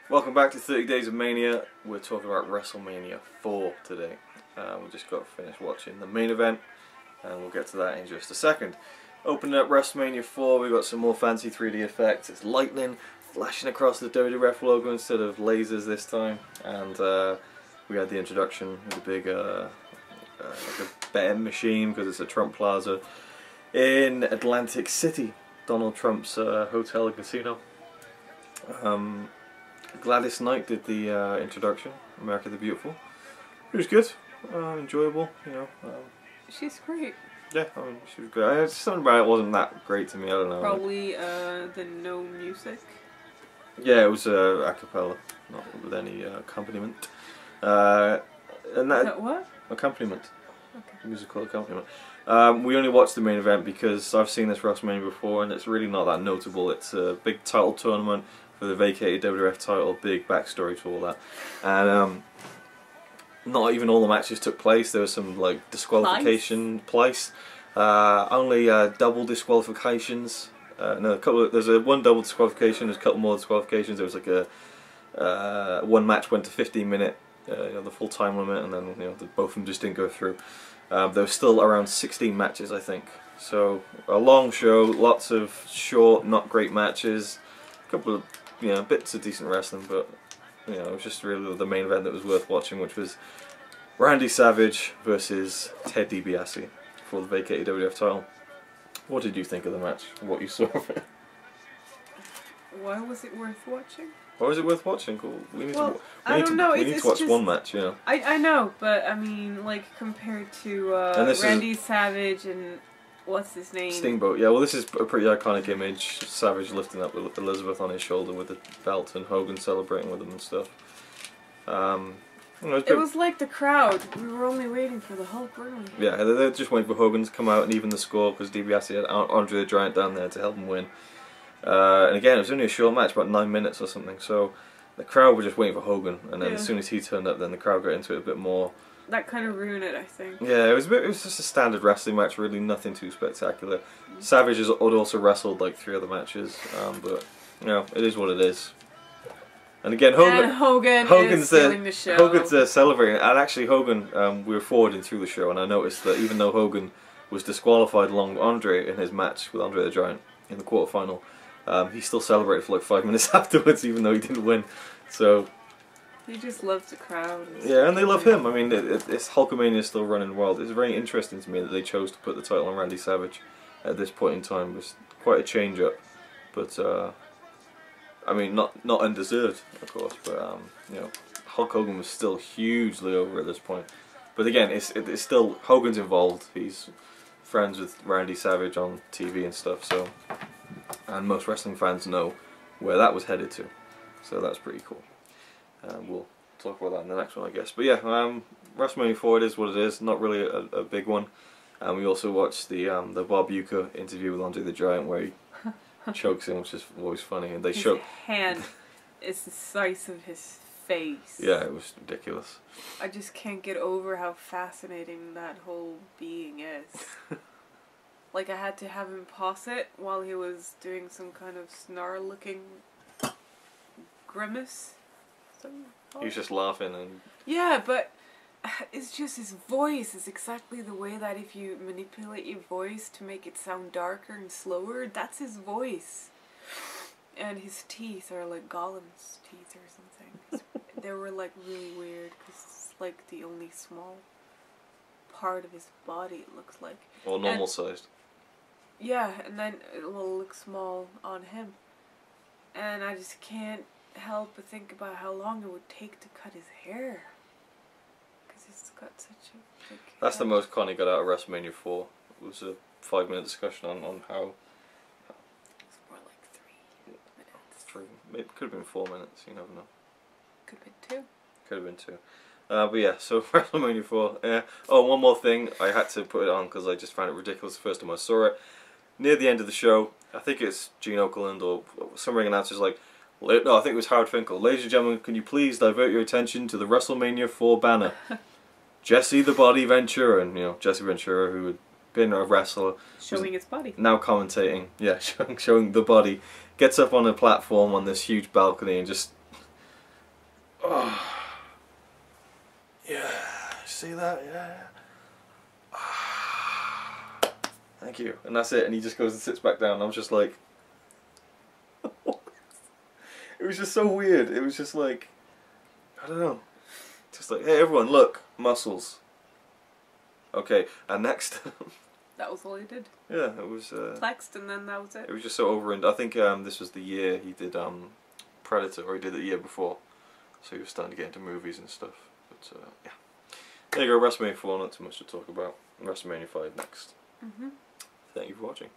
Welcome back to 30 Days of Mania. We're talking about WrestleMania 4 today. We just got finished watching the main event, and we'll get to that in just a second. Opening up WrestleMania 4, we've got some more fancy 3D effects. It's lightning flashing across the WWF logo instead of lasers this time. And we had the introduction with a big like a betting machine, because it's a Trump Plaza in Atlantic City, Donald Trump's hotel and casino. Gladys Knight did the introduction, America the Beautiful. It was good, enjoyable, you know. She's great. Yeah, I mean, she was good. Something about it wasn't that great to me, I don't know. Probably the no music. Yeah, it was a cappella, not with any accompaniment. And that What? accompaniment. Okay. Musical accompaniment. We only watched the main event because I've seen this WrestleMania before, and it's really not that notable. It's a big title tournament for the vacated WWF title, big backstory to all that, and not even all the matches took place. There was some like disqualification place. Only double disqualifications. No, a couple. There's one double disqualification. There's a couple more disqualifications. There was like a one match went to 15-minute, the full time limit, and then both of them just didn't go through. There was still around 16 matches, I think. So a long show, lots of short, not great matches, a couple of bits of decent wrestling, but it was just really the main event that was worth watching, which was Randy Savage versus Ted DiBiase for the vacated WWF title. What did you think of the match? What you saw of it? Why was it worth watching? Why was it worth watching? Cool. We need to watch just, one match, I know, but I mean, like, compared to Randy Savage and what's his name? Steamboat. Yeah, well, this is a pretty iconic image. Savage lifting up Elizabeth on his shoulder with the belt, and Hogan celebrating with him and stuff. It was like the crowd. We were only waiting for the Hulk, weren't we? Yeah, they're just waiting for Hogan to come out and even the score, because DiBiase had Andre the Giant down there to help him win. And again, it was only a short match, about 9 minutes or something, so the crowd were just waiting for Hogan, and then as soon as he turned up, then the crowd got into it a bit more. That kind of ruined it, I think. Yeah, it was just a standard wrestling match, really nothing too spectacular. Savage had also wrestled like 3 other matches, but it is what it is. And again, Hogan's stealing the show. Hogan's celebrating, and actually Hogan, we were forwarding through the show, and I noticed that even though Hogan was disqualified along with Andre in his match with Andre the Giant in the quarterfinal, he still celebrated for like 5 minutes afterwards, even though he didn't win. So he just loves the crowd. Yeah, and they love him. I mean, it's Hulkamania is still running wild. It's very interesting to me that they chose to put the title on Randy Savage at this point in time. It was quite a change up, but I mean, not undeserved, of course. But Hulk Hogan was still hugely over at this point. But again, it's still Hogan's involved. He's friends with Randy Savage on TV and stuff. So. And most wrestling fans know where that was headed to, so that's pretty cool. We'll talk about that in the next one, I guess. But yeah, WrestleMania 4, it is what it is. Not really a big one. And we also watched the Bob Uecker interview with Andre the Giant, where he chokes him, which is always funny. And his hand is the size of his face. Yeah, it was ridiculous. I just can't get over how fascinating that whole being is. Like, I had to have him pause it while he was doing some kind of snarl-looking grimace. He was just laughing and... Yeah, but it's just his voice is exactly the way that if you manipulate your voice to make it sound darker and slower, that's his voice. And his teeth are like Gollum's teeth or something. They were like really weird, because it's like the only small part of his body, it looks like. Or normal sized. Yeah, and then it will look small on him. And I just can't help but think about how long it would take to cut his hair. Because he's got such a big That's head. the most Connie got out of WrestleMania 4. It was a 5-minute discussion on how... It's more like 3 minutes. It could have been 4 minutes, you never know. Could have been 2. Could have been 2. But yeah, so WrestleMania 4. Oh, one more thing. I had to put it on because I just found it ridiculous the first time I saw it. Near the end of the show, I think it's Gene Okerlund or some ring announcer's like, no, I think it was Howard Finkel. Ladies and gentlemen, can you please divert your attention to the WrestleMania 4 banner? Jesse the Body Ventura, and Jesse Ventura, who had been a wrestler, showing his body, now commentating, showing the body, gets up on a platform on this huge balcony and just Oh. Yeah, see that? Yeah. Thank you. And that's it. And he just goes and sits back down. I was just like, it was just so weird. It was just like, I don't know. Just like, hey everyone, look, muscles. Okay, and next. That was all he did. Yeah, it was. Flexed, and then that was it. It was just so over. I think this was the year he did Predator, or he did it the year before. So he was starting to get into movies and stuff. But yeah, there you go. WrestleMania 4, not too much to talk about. WrestleMania 5 next. Thank you for watching.